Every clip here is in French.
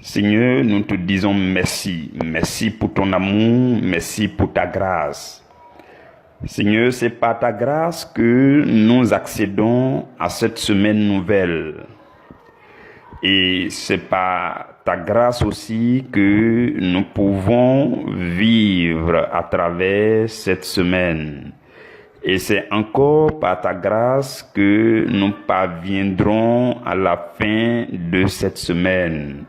Seigneur, nous te disons merci. Merci pour ton amour, merci pour ta grâce. Seigneur, c'est par ta grâce que nous accédons à cette semaine nouvelle. Et c'est par ta grâce aussi que nous pouvons vivre à travers cette semaine. Et c'est encore par ta grâce que nous parviendrons à la fin de cette semaine.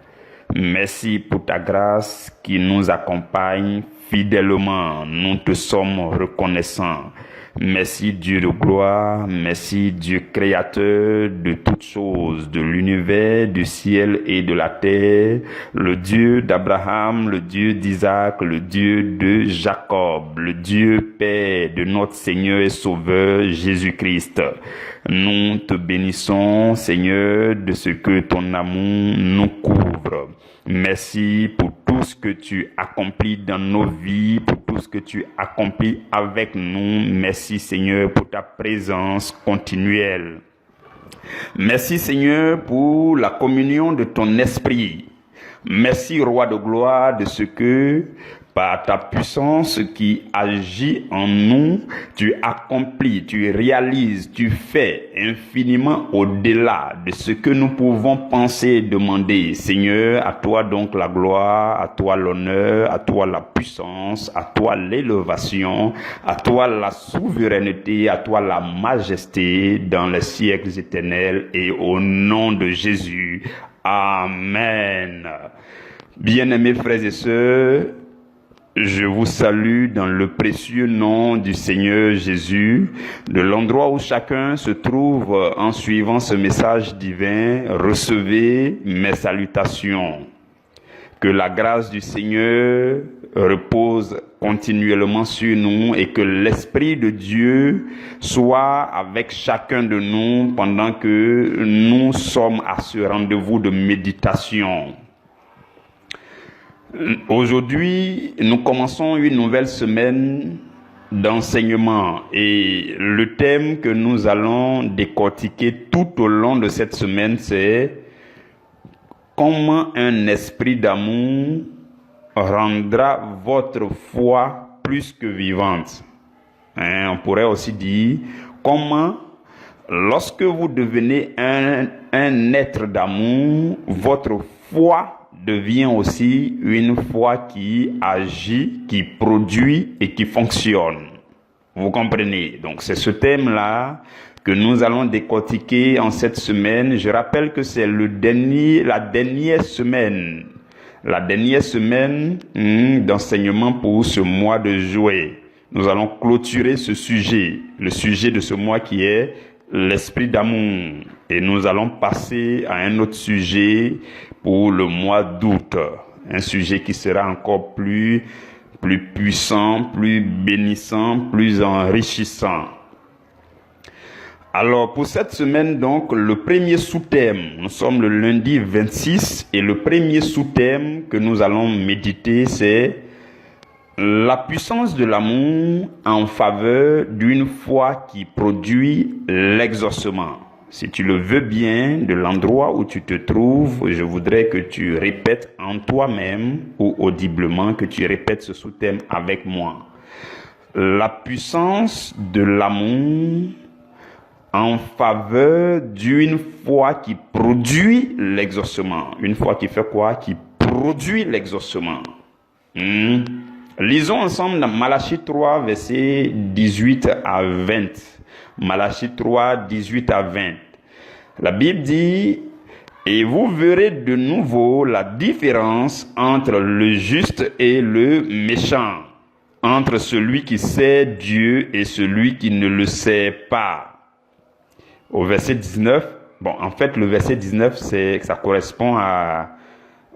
Merci pour ta grâce qui nous accompagne fidèlement. Nous te sommes reconnaissants. Merci Dieu de gloire, merci Dieu créateur de toutes choses, de l'univers, du ciel et de la terre, le Dieu d'Abraham, le Dieu d'Isaac, le Dieu de Jacob, le Dieu Père de notre Seigneur et Sauveur Jésus-Christ. Nous te bénissons, Seigneur, de ce que ton amour nous couvre. Merci pour tout ce que tu accomplis dans nos vies, pour tout ce que tu accomplis avec nous. Merci Seigneur pour ta présence continuelle. Merci Seigneur pour la communion de ton esprit. Merci Roi de gloire de ce que par ta puissance qui agit en nous, tu accomplis, tu réalises, tu fais infiniment au-delà de ce que nous pouvons penser et demander. Seigneur, à toi donc la gloire, à toi l'honneur, à toi la puissance, à toi l'élévation, à toi la souveraineté, à toi la majesté dans les siècles éternels et au nom de Jésus. Amen. Bien-aimés frères et sœurs, je vous salue dans le précieux nom du Seigneur Jésus, de l'endroit où chacun se trouve en suivant ce message divin. Recevez mes salutations. Que la grâce du Seigneur repose continuellement sur nous et que l'Esprit de Dieu soit avec chacun de nous pendant que nous sommes à ce rendez-vous de méditation. Aujourd'hui, nous commençons une nouvelle semaine d'enseignement et le thème que nous allons décortiquer tout au long de cette semaine, c'est comment un esprit d'amour rendra votre foi plus que vivante. On pourrait aussi dire comment, lorsque vous devenez un être d'amour, votre foi devient aussi une foi qui agit, qui produit et qui fonctionne. Vous comprenez? Donc c'est ce thème-là que nous allons décortiquer en cette semaine. Je rappelle que c'est la dernière semaine d'enseignement pour ce mois de juillet. Nous allons clôturer ce sujet, le sujet de ce mois qui est l'esprit d'amour. Et nous allons passer à un autre sujet pour le mois d'août. Un sujet qui sera encore plus puissant, plus bénissant, plus enrichissant. Alors, pour cette semaine, donc, le premier sous-thème, nous sommes le lundi 26, et le premier sous-thème que nous allons méditer, c'est la puissance de l'amour en faveur d'une foi qui produit l'exaucement. Si tu le veux bien, de l'endroit où tu te trouves, je voudrais que tu répètes en toi-même ou audiblement, que tu répètes ce sous-thème avec moi. La puissance de l'amour en faveur d'une foi qui produit l'exaucement. Une foi qui fait quoi? Qui produit l'exaucement. Lisons ensemble dans Malachie 3, versets 18 à 20. Malachie 3, 18 à 20. La Bible dit: et vous verrez de nouveau la différence entre le juste et le méchant, entre celui qui sait Dieu et celui qui ne le sait pas. Au verset 19, en fait, le verset 19, ça correspond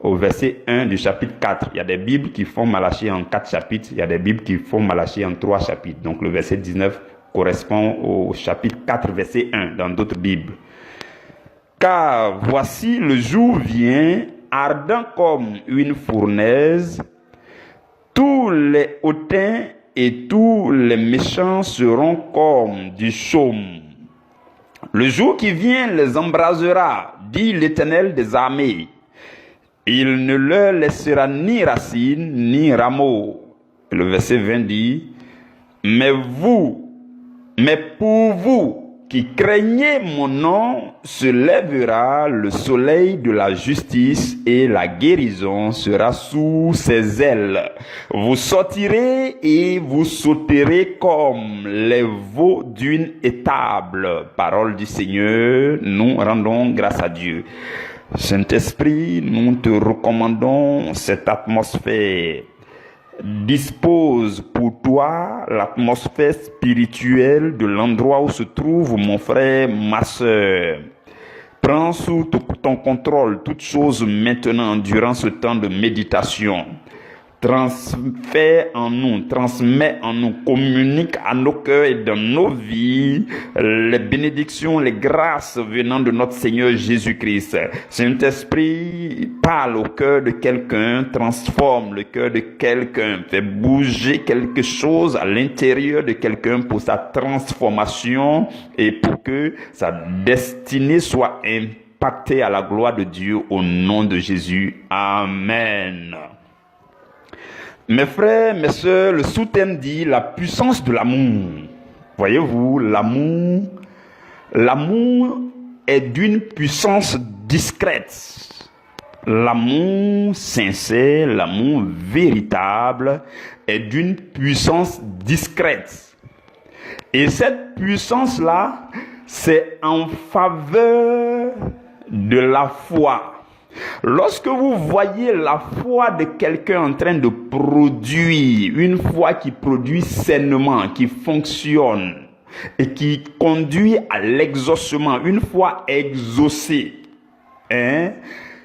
au verset 1 du chapitre 4. Il y a des Bibles qui font Malachie en 4 chapitres, il y a des Bibles qui font Malachie en 3 chapitres. Donc le verset 19 correspond au chapitre 4, verset 1 dans d'autres Bibles. Car voici le jour vient, ardent comme une fournaise, tous les hautains et tous les méchants seront comme du chaume. Le jour qui vient les embrasera, dit l'Éternel des armées. Il ne leur laissera ni racine, ni rameau. Le verset 20 dit, mais pour vous qui craignez mon nom, se lèvera le soleil de la justice et la guérison sera sous ses ailes. Vous sortirez et vous sauterez comme les veaux d'une étable. Parole du Seigneur, nous rendons grâce à Dieu. Saint-Esprit, nous te recommandons cette atmosphère. Dispose pour toi l'atmosphère spirituelle de l'endroit où se trouve mon frère, ma sœur. Prends sous ton contrôle toutes choses maintenant durant ce temps de méditation. Transmets en nous, communique à nos cœurs et dans nos vies les bénédictions, les grâces venant de notre Seigneur Jésus-Christ. Saint-Esprit, parle au cœur de quelqu'un, transforme le cœur de quelqu'un, fait bouger quelque chose à l'intérieur de quelqu'un pour sa transformation et pour que sa destinée soit impactée à la gloire de Dieu au nom de Jésus. Amen. Mes frères, mes sœurs, le sous-thème dit la puissance de l'amour. Voyez-vous, l'amour est d'une puissance discrète. L'amour sincère, l'amour véritable est d'une puissance discrète. Et cette puissance-là, c'est en faveur de la foi. Lorsque vous voyez la foi de quelqu'un en train de produire, une foi qui produit sainement, qui fonctionne et qui conduit à l'exaucement, une foi exaucée,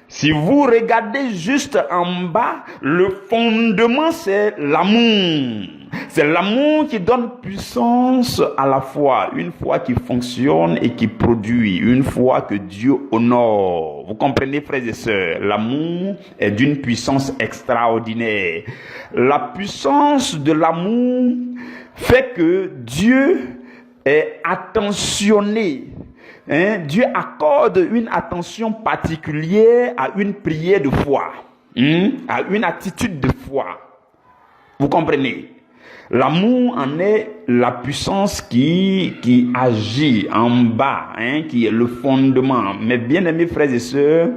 si vous regardez juste en bas, le fondement c'est l'amour. C'est l'amour qui donne puissance à la foi. Une foi qui fonctionne et qui produit. Une foi que Dieu honore. Vous comprenez, frères et sœurs? L'amour est d'une puissance extraordinaire. La puissance de l'amour fait que Dieu est attentionné. Dieu accorde une attention particulière à une prière de foi, à une attitude de foi. Vous comprenez? L'amour en est la puissance qui agit en bas, qui est le fondement. Mais bien aimés frères et sœurs,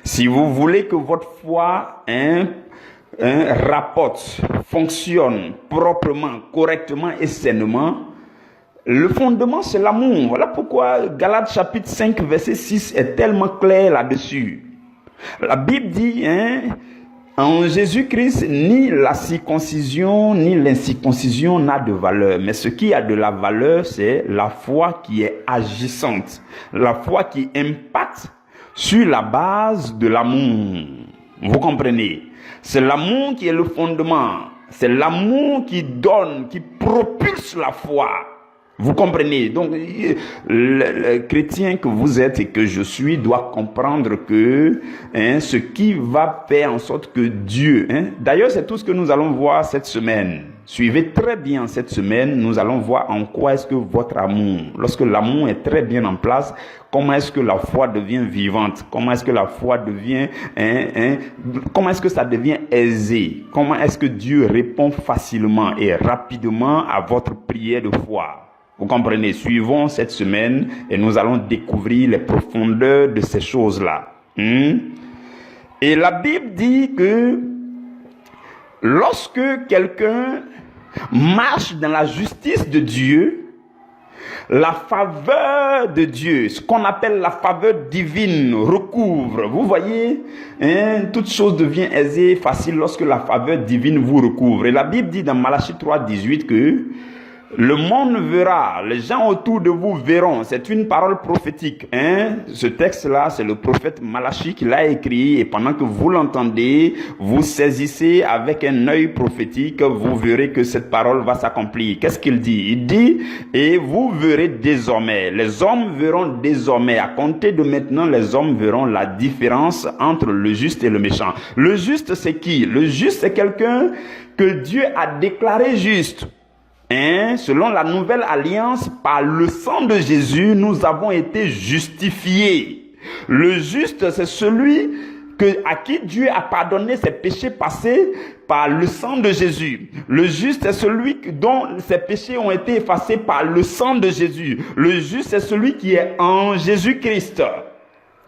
si vous voulez que votre foi rapporte, fonctionne proprement, correctement et sainement, le fondement, c'est l'amour. Voilà pourquoi Galates chapitre 5, verset 6 est tellement clair là-dessus. La Bible dit, en Jésus-Christ, ni la circoncision, ni l'incirconcision n'a de valeur. Mais ce qui a de la valeur, c'est la foi qui est agissante. La foi qui impacte sur la base de l'amour. Vous comprenez? C'est l'amour qui est le fondement. C'est l'amour qui donne, qui propulse la foi. Vous comprenez? Donc, le chrétien que vous êtes et que je suis doit comprendre que ce qui va faire en sorte que Dieu... D'ailleurs, c'est tout ce que nous allons voir cette semaine. Suivez très bien cette semaine, nous allons voir en quoi est-ce que votre amour, lorsque l'amour est très bien en place, comment est-ce que la foi devient vivante, comment est-ce que la foi devient... comment est-ce que ça devient aisé, comment est-ce que Dieu répond facilement et rapidement à votre prière de foi. Vous comprenez, suivons cette semaine et nous allons découvrir les profondeurs de ces choses-là. Et la Bible dit que lorsque quelqu'un marche dans la justice de Dieu, la faveur de Dieu, ce qu'on appelle la faveur divine, recouvre. Vous voyez, toute chose devient aisée, facile lorsque la faveur divine vous recouvre. Et la Bible dit dans Malachie 3, 18 que le monde verra, les gens autour de vous verront. C'est une parole prophétique. Ce texte-là, c'est le prophète Malachie qui l'a écrit. Et pendant que vous l'entendez, vous saisissez avec un œil prophétique, vous verrez que cette parole va s'accomplir. Qu'est-ce qu'il dit? Il dit, et vous verrez désormais, les hommes verront désormais, à compter de maintenant, les hommes verront la différence entre le juste et le méchant. Le juste, c'est qui? Le juste, c'est quelqu'un que Dieu a déclaré juste. Selon la nouvelle alliance, par le sang de Jésus, nous avons été justifiés. Le juste, c'est celui à qui Dieu a pardonné ses péchés passés par le sang de Jésus. Le juste est celui dont ses péchés ont été effacés par le sang de Jésus. Le juste est celui qui est en Jésus-Christ.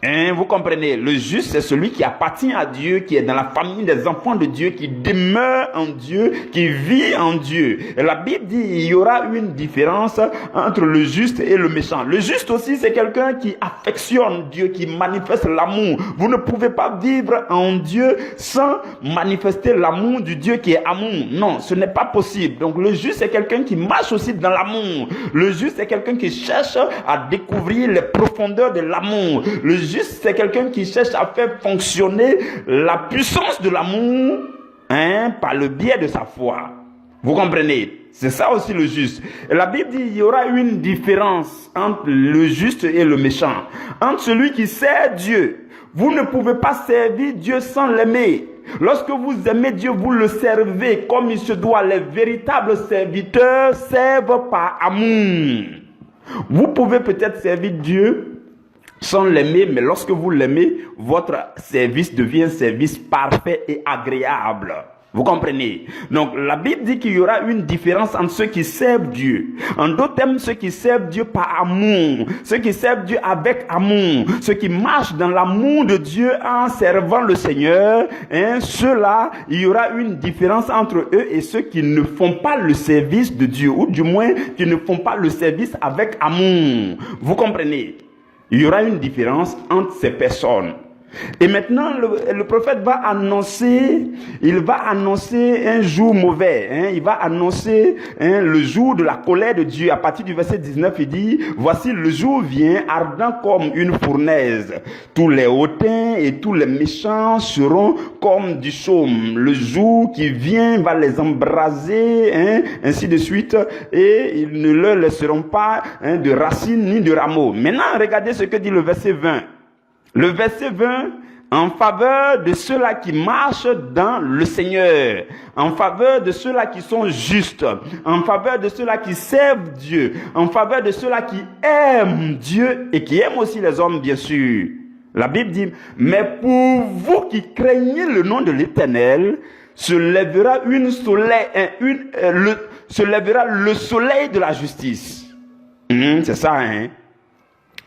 Hein, vous comprenez, le juste c'est celui qui appartient à Dieu, qui est dans la famille des enfants de Dieu, qui demeure en Dieu, qui vit en Dieu. Et la Bible dit il y aura une différence entre le juste et le méchant. Le juste aussi c'est quelqu'un qui affectionne Dieu, qui manifeste l'amour. Vous ne pouvez pas vivre en Dieu sans manifester l'amour du Dieu qui est amour. Non, ce n'est pas possible. Donc le juste c'est quelqu'un qui marche aussi dans l'amour. Le juste c'est quelqu'un qui cherche à découvrir les profondeurs de l'amour. Le juste, c'est quelqu'un qui cherche à faire fonctionner la puissance de l'amour, hein, par le biais de sa foi. Vous comprenez? C'est ça aussi le juste. Et la Bible dit il y aura une différence entre le juste et le méchant. Entre celui qui sert Dieu. Vous ne pouvez pas servir Dieu sans l'aimer. Lorsque vous aimez Dieu, vous le servez comme il se doit. Les véritables serviteurs servent par amour. Vous pouvez peut-être servir Dieu sans l'aimer, mais lorsque vous l'aimez, votre service devient un service parfait et agréable. Vous comprenez? Donc, la Bible dit qu'il y aura une différence entre ceux qui servent Dieu. En d'autres termes, ceux qui servent Dieu par amour, ceux qui servent Dieu avec amour, ceux qui marchent dans l'amour de Dieu en servant le Seigneur, hein, ceux-là, il y aura une différence entre eux et ceux qui ne font pas le service de Dieu, ou du moins, qui ne font pas le service avec amour. Vous comprenez? Il y aura une différence entre ces personnes. Et maintenant, le prophète va annoncer un jour mauvais. Hein, il va annoncer le jour de la colère de Dieu. À partir du verset 19, il dit, voici le jour vient ardent comme une fournaise. Tous les hautains et tous les méchants seront comme du chaume. Le jour qui vient va les embraser, hein, ainsi de suite. Et ils ne leur laisseront pas, hein, de racines ni de rameaux. Maintenant, regardez ce que dit le verset 20. Le verset 20, en faveur de ceux-là qui marchent dans le Seigneur, en faveur de ceux-là qui sont justes, en faveur de ceux-là qui servent Dieu, en faveur de ceux-là qui aiment Dieu et qui aiment aussi les hommes, bien sûr. La Bible dit, mais pour vous qui craignez le nom de l'Éternel, se lèvera le soleil de la justice. C'est ça, hein?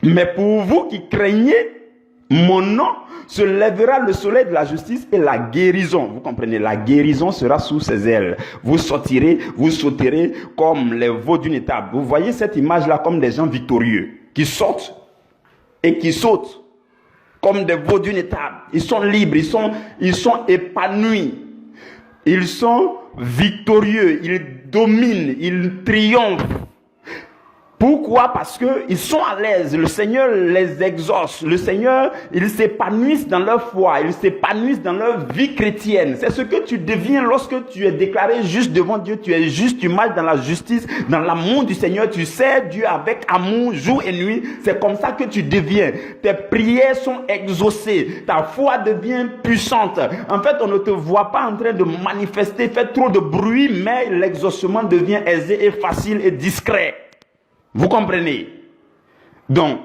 Mais pour vous qui craignez mon nom, se lèvera le soleil de la justice et la guérison. Vous comprenez, la guérison sera sous ses ailes. Vous sauterez comme les veaux d'une étable. Vous voyez cette image-là comme des gens victorieux qui sautent et qui sautent comme des veaux d'une étable. Ils sont libres, ils sont épanouis. Ils sont victorieux, ils dominent, ils triomphent. Pourquoi? Parce que ils sont à l'aise. Le Seigneur les exauce. Le Seigneur, ils s'épanouissent dans leur foi. Ils s'épanouissent dans leur vie chrétienne. C'est ce que tu deviens lorsque tu es déclaré juste devant Dieu. Tu es juste, tu marches dans la justice, dans l'amour du Seigneur. Tu sers Dieu avec amour jour et nuit. C'est comme ça que tu deviens. Tes prières sont exaucées. Ta foi devient puissante. En fait, on ne te voit pas en train de manifester, faire trop de bruit, mais l'exaucement devient aisé et facile et discret. Vous comprenez? Donc,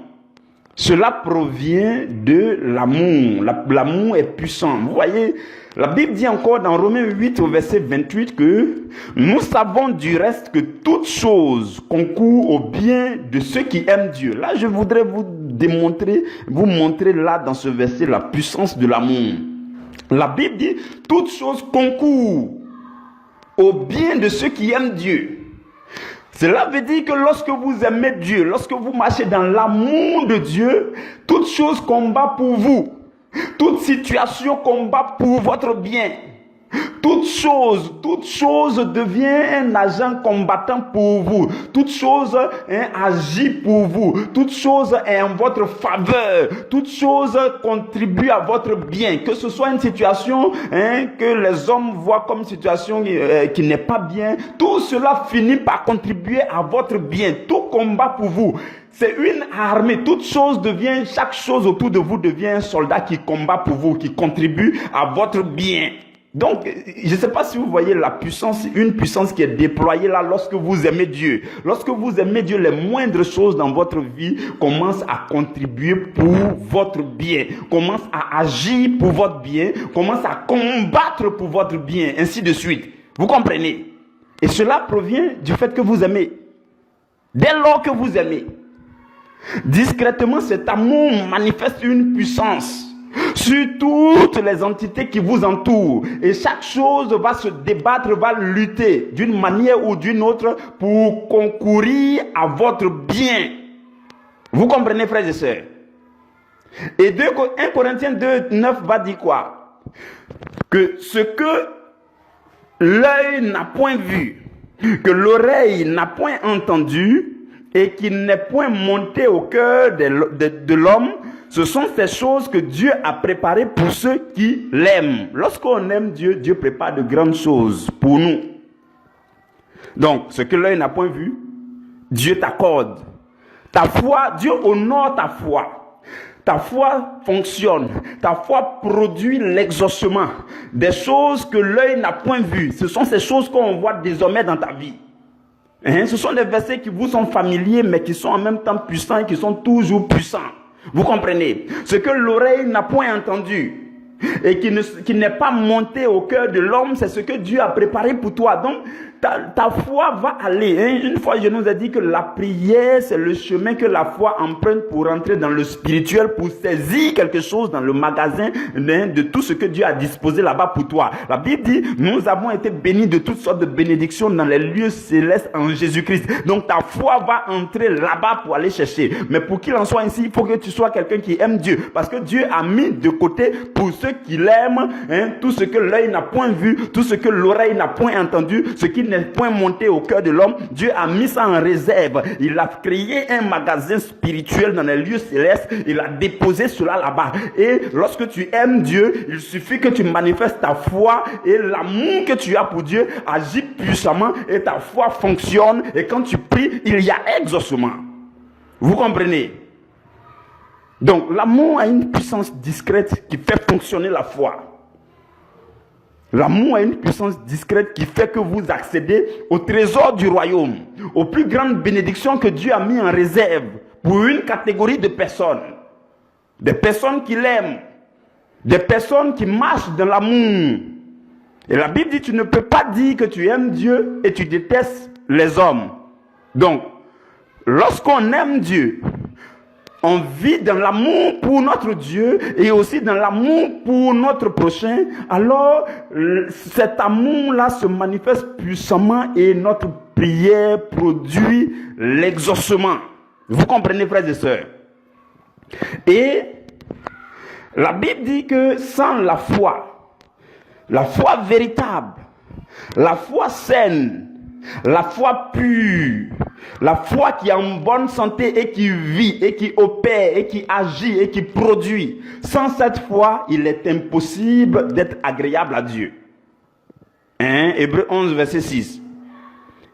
cela provient de l'amour. L'amour est puissant. Vous voyez, la Bible dit encore dans Romains 8 au verset 28 que nous savons du reste que toute chose concourt au bien de ceux qui aiment Dieu. Là, je voudrais vous montrer là dans ce verset la puissance de l'amour. La Bible dit toute chose concourt au bien de ceux qui aiment Dieu. Cela veut dire que lorsque vous aimez Dieu, lorsque vous marchez dans l'amour de Dieu, toute chose combat pour vous. Toute situation combat pour votre bien. Toute chose devient un agent combattant pour vous. Toute chose agit pour vous. Toute chose est en votre faveur. Toute chose contribue à votre bien. Que ce soit une situation que les hommes voient comme une situation qui n'est pas bien, tout cela finit par contribuer à votre bien. Tout combat pour vous. C'est une armée. Chaque chose autour de vous devient un soldat qui combat pour vous, qui contribue à votre bien. Donc, je ne sais pas si vous voyez la puissance, une puissance qui est déployée là lorsque vous aimez Dieu. Lorsque vous aimez Dieu, les moindres choses dans votre vie commencent à contribuer pour votre bien, commencent à agir pour votre bien, commencent à combattre pour votre bien, ainsi de suite. Vous comprenez? Et cela provient du fait que vous aimez. Dès lors que vous aimez, discrètement, cet amour manifeste une puissance sur toutes les entités qui vous entourent. Et chaque chose va se débattre, va lutter d'une manière ou d'une autre pour concourir à votre bien. Vous comprenez, frères et sœurs? Et 1 Corinthiens 2, 9 va dire quoi? Que ce que l'œil n'a point vu, que l'oreille n'a point entendu, et qui n'est point monté au cœur de l'homme, ce sont ces choses que Dieu a préparées pour ceux qui l'aiment. Lorsqu'on aime Dieu, Dieu prépare de grandes choses pour nous. Donc, ce que l'œil n'a point vu, Dieu t'accorde. Ta foi, Dieu honore ta foi. Ta foi fonctionne. Ta foi produit l'exaucement. Des choses que l'œil n'a point vues. Ce sont ces choses qu'on voit désormais dans ta vie. Ce sont des versets qui vous sont familiers, mais qui sont en même temps puissants et qui sont toujours puissants. Vous comprenez? Ce que l'oreille n'a point entendu et qui n'est pas monté au cœur de l'homme, c'est ce que Dieu a préparé pour toi. Donc, ta foi va aller. Une fois, je nous ai dit que la prière, c'est le chemin que la foi emprunte pour entrer dans le spirituel, pour saisir quelque chose dans le magasin de tout ce que Dieu a disposé là-bas pour toi. La Bible dit, nous avons été bénis de toutes sortes de bénédictions dans les lieux célestes en Jésus-Christ. Donc, ta foi va entrer là-bas pour aller chercher. Mais pour qu'il en soit ainsi, il faut que tu sois quelqu'un qui aime Dieu. Parce que Dieu a mis de côté pour ceux qui l'aiment, tout ce que l'œil n'a point vu, tout ce que l'oreille n'a point entendu, ce qui n'est point monté au cœur de l'homme. Dieu a mis ça en réserve. Il a créé un magasin spirituel dans les lieux célestes. Il a déposé cela là-bas. Et lorsque tu aimes Dieu, il suffit que tu manifestes ta foi et l'amour que tu as pour Dieu agit puissamment et ta foi fonctionne. Et quand tu pries, il y a exaucement. Vous comprenez? Donc, l'amour a une puissance discrète qui fait fonctionner la foi. L'amour a une puissance discrète qui fait que vous accédez au trésor du royaume, aux plus grandes bénédictions que Dieu a mis en réserve pour une catégorie de personnes. Des personnes qui l'aiment, des personnes qui marchent dans l'amour. Et la Bible dit, tu ne peux pas dire que tu aimes Dieu et tu détestes les hommes. Donc, lorsqu'on aime Dieu, on vit dans l'amour pour notre Dieu et aussi dans l'amour pour notre prochain. Alors, cet amour-là se manifeste puissamment et notre prière produit l'exaucement. Vous comprenez, frères et sœurs? Et la Bible dit que sans la foi véritable, la foi saine, la foi pure, la foi qui est en bonne santé et qui vit et qui opère et qui agit et qui produit. Sans cette foi, il est impossible d'être agréable à Dieu. Hébreux 11, verset 6.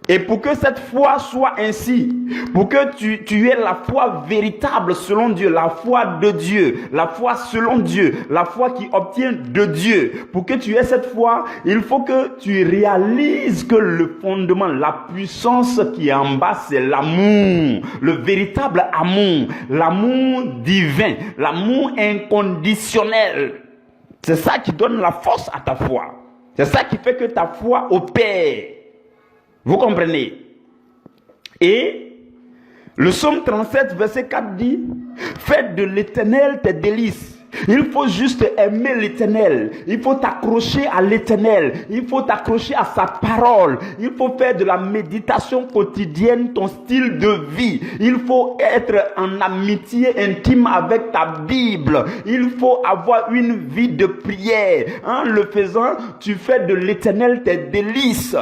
Et pour que cette foi soit ainsi, pour que tu aies la foi véritable selon Dieu, la foi de Dieu, la foi selon Dieu, la foi qui obtient de Dieu, pour que tu aies cette foi, il faut que tu réalises que le fondement, la puissance qui est en bas, c'est l'amour, le véritable amour, l'amour divin, l'amour inconditionnel. C'est ça qui donne la force à ta foi. C'est ça qui fait que ta foi opère. Vous comprenez? Et le psaume 37, verset 4 dit, faites de l'Éternel tes délices. Il faut juste aimer l'Éternel. Il faut t'accrocher à l'Éternel. Il faut t'accrocher à sa parole. Il faut faire de la méditation quotidienne ton style de vie. Il faut être en amitié intime avec ta Bible. Il faut avoir une vie de prière. En le faisant, tu fais de l'Éternel tes délices.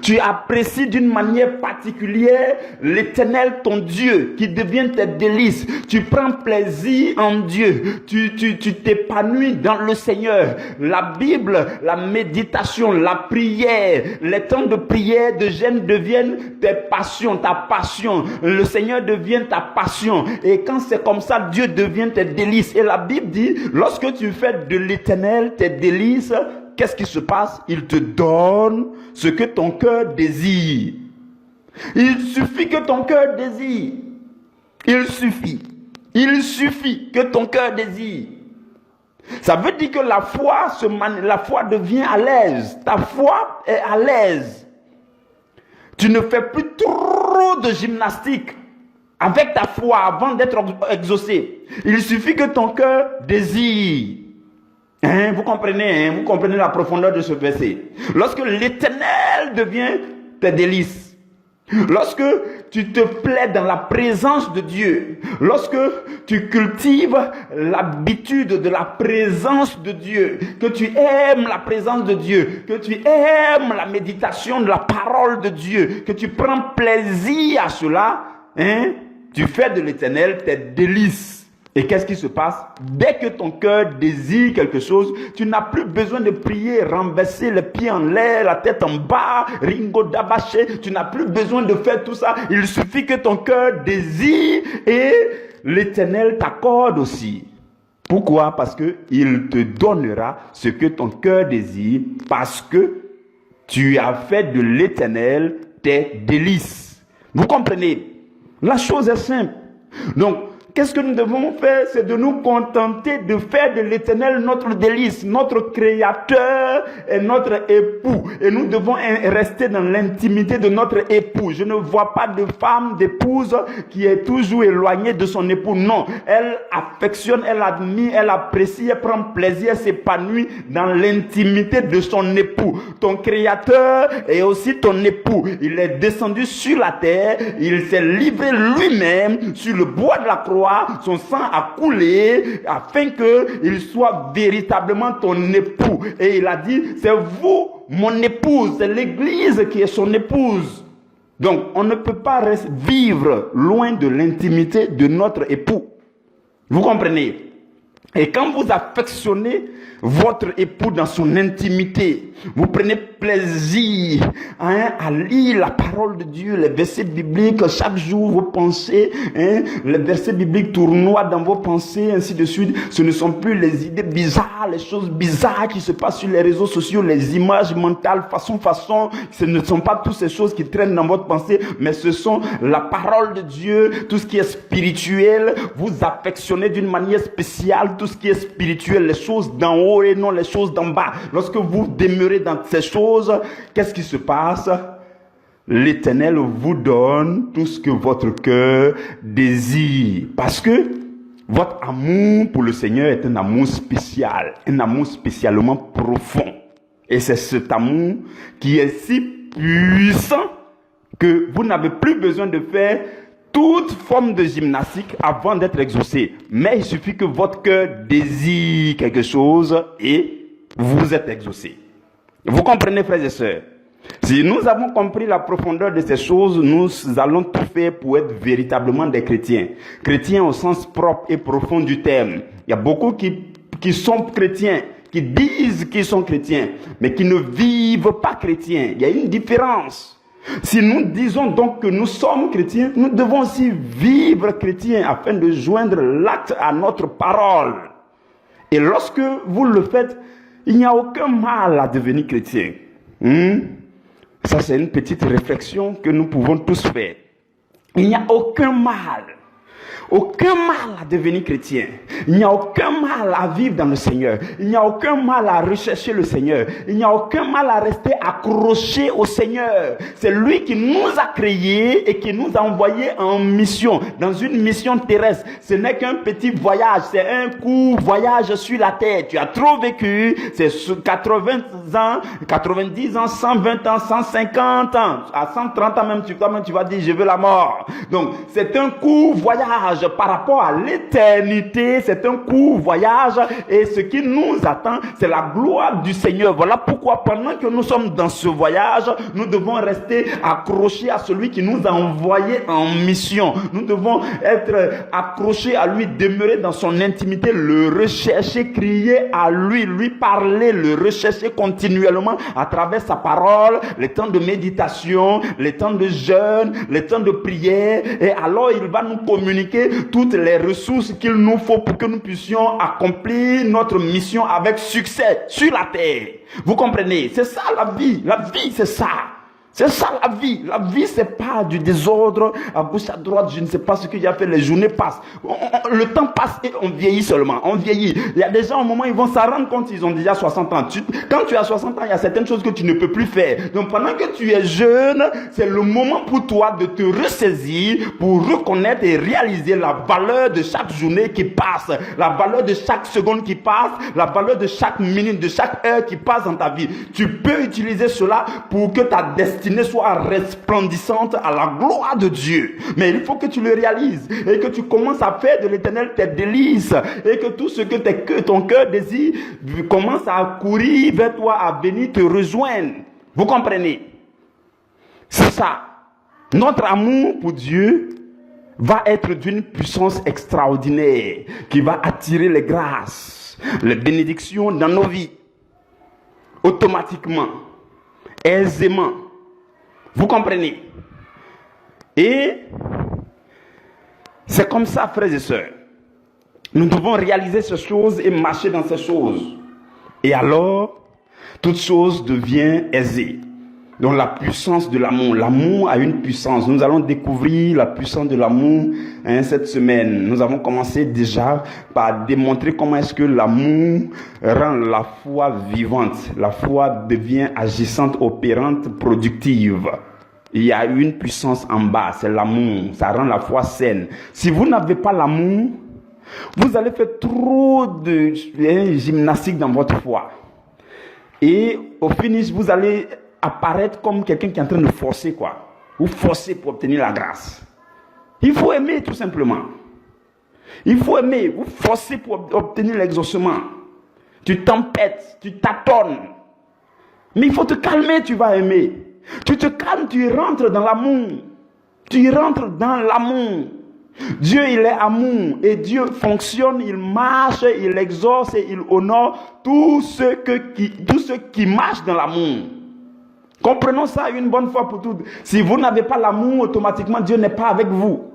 Tu apprécies d'une manière particulière l'Éternel ton Dieu qui devient tes délices. Tu prends plaisir en Dieu. Tu t'épanouis dans le Seigneur. La Bible, la méditation, la prière, les temps de prière, de jeûne deviennent tes passions, ta passion. Le Seigneur devient ta passion. Et quand c'est comme ça, Dieu devient tes délices. Et la Bible dit, lorsque tu fais de l'Éternel tes délices, qu'est-ce qui se passe? Il te donne ce que ton cœur désire. Il suffit que ton cœur désire. Il suffit que ton cœur désire. Ça veut dire que la foi devient à l'aise. Ta foi est à l'aise. Tu ne fais plus trop de gymnastique avec ta foi avant d'être exaucé. Il suffit que ton cœur désire. Vous comprenez la profondeur de ce verset. Lorsque l'Éternel devient tes délices, lorsque tu te plais dans la présence de Dieu, lorsque tu cultives l'habitude de la présence de Dieu, que tu aimes la présence de Dieu, que tu aimes la méditation de la parole de Dieu, que tu prends plaisir à cela, tu fais de l'Éternel tes délices. Et qu'est-ce qui se passe? Dès que ton cœur désire quelque chose, tu n'as plus besoin de prier, renverser les pieds en l'air, la tête en bas, ringo dabaché. Tu n'as plus besoin de faire tout ça. Il suffit que ton cœur désire et l'Éternel t'accorde aussi. Pourquoi? Parce que il te donnera ce que ton cœur désire, parce que tu as fait de l'Éternel tes délices. Vous comprenez? La chose est simple. Donc, qu'est-ce que nous devons faire? C'est de nous contenter de faire de l'Éternel notre délice, notre créateur et notre époux. Et nous devons rester dans l'intimité de notre époux. Je ne vois pas de femme, d'épouse qui est toujours éloignée de son époux. Non, elle affectionne, elle admire, elle apprécie, elle prend plaisir, elle s'épanouit dans l'intimité de son époux. Ton créateur est aussi ton époux. Il est descendu sur la terre, il s'est livré lui-même sur le bois de la croix. Son sang a coulé afin qu'il soit véritablement ton époux. Et il a dit, c'est vous, mon épouse, c'est l'église qui est son épouse. Donc, on ne peut pas vivre loin de l'intimité de notre époux. Vous comprenez? Et quand vous affectionnez votre époux dans son intimité, vous prenez plaisir à lire la parole de Dieu, les versets bibliques, chaque jour vos pensées, les versets bibliques tournoient dans vos pensées, ainsi de suite. Ce ne sont plus les idées bizarres, les choses bizarres qui se passent sur les réseaux sociaux, les images mentales, façon. Ce ne sont pas toutes ces choses qui traînent dans votre pensée, mais ce sont la parole de Dieu, tout ce qui est spirituel. Vous affectionnez d'une manière spéciale tout ce qui est spirituel, les choses d'en haut et non les choses d'en bas. Lorsque vous demeurez dans ces choses, qu'est-ce qui se passe? L'Éternel vous donne tout ce que votre cœur désire. Parce que votre amour pour le Seigneur est un amour spécial, un amour spécialement profond. Et c'est cet amour qui est si puissant que vous n'avez plus besoin de faire toute forme de gymnastique avant d'être exaucé. Mais il suffit que votre cœur désire quelque chose et vous êtes exaucé. Vous comprenez, frères et sœurs? Si nous avons compris la profondeur de ces choses, nous allons tout faire pour être véritablement des chrétiens. Chrétiens au sens propre et profond du terme. Il y a beaucoup qui sont chrétiens, qui disent qu'ils sont chrétiens, mais qui ne vivent pas chrétiens. Il y a une différence. Si nous disons donc que nous sommes chrétiens, nous devons aussi vivre chrétiens afin de joindre l'acte à notre parole. Et lorsque vous le faites, il n'y a aucun mal à devenir chrétien. Ça, c'est une petite réflexion que nous pouvons tous faire. Il n'y a aucun mal à devenir chrétien. Il n'y a aucun mal à vivre dans le Seigneur. Il n'y a aucun mal à rechercher le Seigneur. Il n'y a aucun mal à rester accroché au Seigneur. C'est lui qui nous a créés et qui nous a envoyés en mission, dans une mission terrestre. Ce n'est qu'un petit voyage, c'est un court voyage sur la terre. Tu as trop vécu, c'est 80 ans, 90 ans, 120 ans, 150 ans. À 130 ans même, tu vas dire, je veux la mort. Donc, c'est un court voyage. Par rapport à l'éternité, c'est un court voyage et ce qui nous attend, c'est la gloire du Seigneur. Voilà pourquoi pendant que nous sommes dans ce voyage, nous devons rester accrochés à celui qui nous a envoyés en mission. Nous devons être accrochés à lui, demeurer dans son intimité, le rechercher, crier à lui, lui parler, le rechercher continuellement à travers sa parole, les temps de méditation, les temps de jeûne, les temps de prière, et alors il va nous communiquer communiquer toutes les ressources qu'il nous faut pour que nous puissions accomplir notre mission avec succès sur la terre. Vous comprenez? C'est ça la vie. La vie, c'est ça. C'est ça la vie. La vie, c'est pas du désordre à gauche, à droite. Je ne sais pas ce qu'il y a fait. Les journées passent. Le temps passe et on vieillit seulement. On vieillit. Il y a des gens, au moment où ils vont s'en rendre compte, ils ont déjà 60 ans. Quand tu as 60 ans, il y a certaines choses que tu ne peux plus faire. Donc pendant que tu es jeune, c'est le moment pour toi de te ressaisir pour reconnaître et réaliser la valeur de chaque journée qui passe, la valeur de chaque seconde qui passe, la valeur de chaque minute, de chaque heure qui passe dans ta vie. Tu peux utiliser cela pour que ta destinée soit resplendissante à la gloire de Dieu. Mais il faut que tu le réalises et que tu commences à faire de l'Éternel tes délices et que tout ce que ton cœur désire commence à courir vers toi, à venir te rejoindre. Vous comprenez? C'est ça. Notre amour pour Dieu va être d'une puissance extraordinaire qui va attirer les grâces, les bénédictions dans nos vies automatiquement, aisément. Vous comprenez? Et c'est comme ça, frères et sœurs. Nous devons réaliser ces choses et marcher dans ces choses. Et alors, toute chose devient aisée. Donc la puissance de l'amour. L'amour a une puissance. Nous allons découvrir la puissance de l'amour cette semaine. Nous avons commencé déjà par démontrer comment est-ce que l'amour rend la foi vivante. La foi devient agissante, opérante, productive. Il y a une puissance en bas, c'est l'amour. Ça rend la foi saine. Si vous n'avez pas l'amour, vous allez faire trop de gymnastique dans votre foi. Et au finish, vous allez apparaître comme quelqu'un qui est en train de forcer, quoi. Vous forcez pour obtenir la grâce. Il faut aimer, tout simplement. Il faut aimer. Vous forcez pour obtenir l'exaucement. Tu tempêtes, tu tâtonnes. Mais il faut te calmer, tu vas aimer. Tu te calmes, tu rentres dans l'amour. Tu rentres dans l'amour. Dieu, il est amour. Et Dieu fonctionne, il marche, il exauce et il honore tous ceux qui marchent dans l'amour. Comprenons ça une bonne fois pour toutes. Si vous n'avez pas l'amour, automatiquement, Dieu n'est pas avec vous.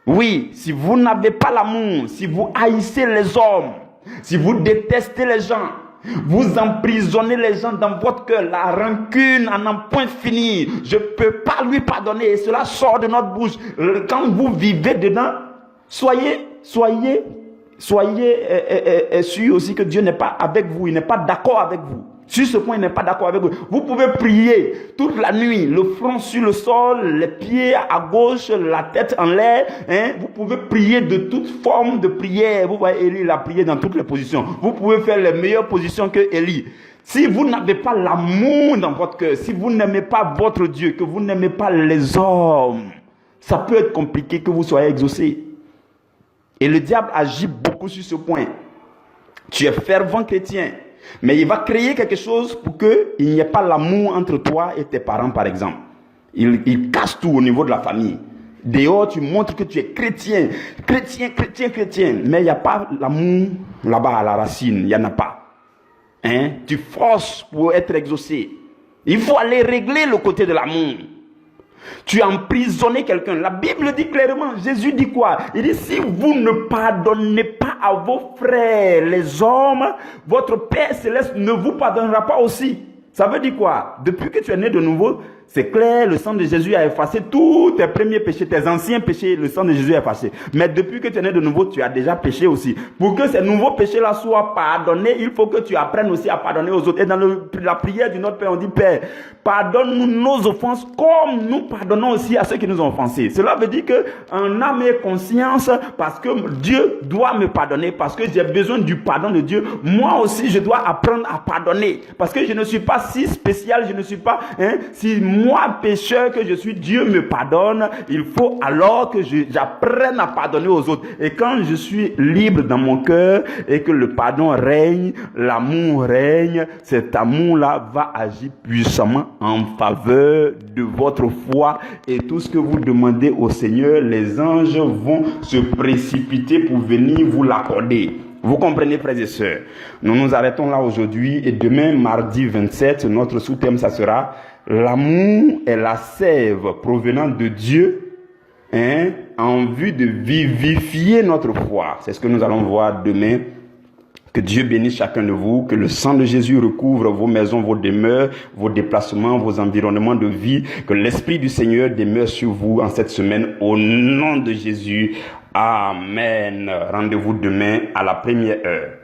Oui, si vous n'avez pas l'amour, si vous haïssez les hommes, si vous détestez les gens, vous emprisonnez les gens dans votre cœur, la rancune en un point fini. Je ne peux pas lui pardonner et cela sort de notre bouche. Quand vous vivez dedans, soyez sûr aussi que Dieu n'est pas avec vous, il n'est pas d'accord avec vous. Sur ce point, il n'est pas d'accord avec vous. Vous pouvez prier toute la nuit, le front sur le sol, les pieds à gauche, la tête en l'air. Vous pouvez prier de toute forme de prière. Vous voyez, Élie, il a prié dans toutes les positions. Vous pouvez faire les meilleures positions que Élie. Si vous n'avez pas l'amour dans votre cœur, si vous n'aimez pas votre Dieu, que vous n'aimez pas les hommes, ça peut être compliqué que vous soyez exaucé. Et le diable agit beaucoup sur ce point. Tu es fervent chrétien. Mais il va créer quelque chose pour qu'il n'y ait pas l'amour entre toi et tes parents, par exemple. Il casse tout au niveau de la famille. Dehors, tu montres que tu es chrétien. Mais il n'y a pas l'amour là-bas à la racine. Il n'y en a pas. Tu forces pour être exaucé. Il faut aller régler le côté de l'amour. Tu as emprisonné quelqu'un. La Bible dit clairement, Jésus dit quoi? Il dit, si vous ne pardonnez pas à vos frères, les hommes, votre Père Céleste ne vous pardonnera pas aussi. Ça veut dire quoi? Depuis que tu es né de nouveau, c'est clair, le sang de Jésus a effacé tous tes premiers péchés, tes anciens péchés, le sang de Jésus a effacé. Mais depuis que tu es né de nouveau, tu as déjà péché aussi. Pour que ces nouveaux péchés-là soient pardonnés, il faut que tu apprennes aussi à pardonner aux autres. Et dans la prière du Notre Père, on dit, Père, pardonne-nous nos offenses comme nous pardonnons aussi à ceux qui nous ont offensés. Cela veut dire qu'en âme et conscience, parce que Dieu doit me pardonner, parce que j'ai besoin du pardon de Dieu, moi aussi je dois apprendre à pardonner. Parce que je ne suis pas si spécial, je ne suis pas, si moi pécheur que je suis, Dieu me pardonne, il faut alors que j'apprenne à pardonner aux autres. Et quand je suis libre dans mon cœur et que le pardon règne, l'amour règne, cet amour-là va agir puissamment en faveur de votre foi et tout ce que vous demandez au Seigneur, les anges vont se précipiter pour venir vous l'accorder. Vous comprenez, frères et sœurs? Nous nous arrêtons là aujourd'hui et demain, mardi 27, notre sous-thème, ça sera « L'amour est la sève provenant de Dieu en vue de vivifier notre foi. C'est ce que nous allons voir demain. Que Dieu bénisse chacun de vous, que le sang de Jésus recouvre vos maisons, vos demeures, vos déplacements, vos environnements de vie, que l'Esprit du Seigneur demeure sur vous en cette semaine au nom de Jésus. Amen. Rendez-vous demain à la première heure.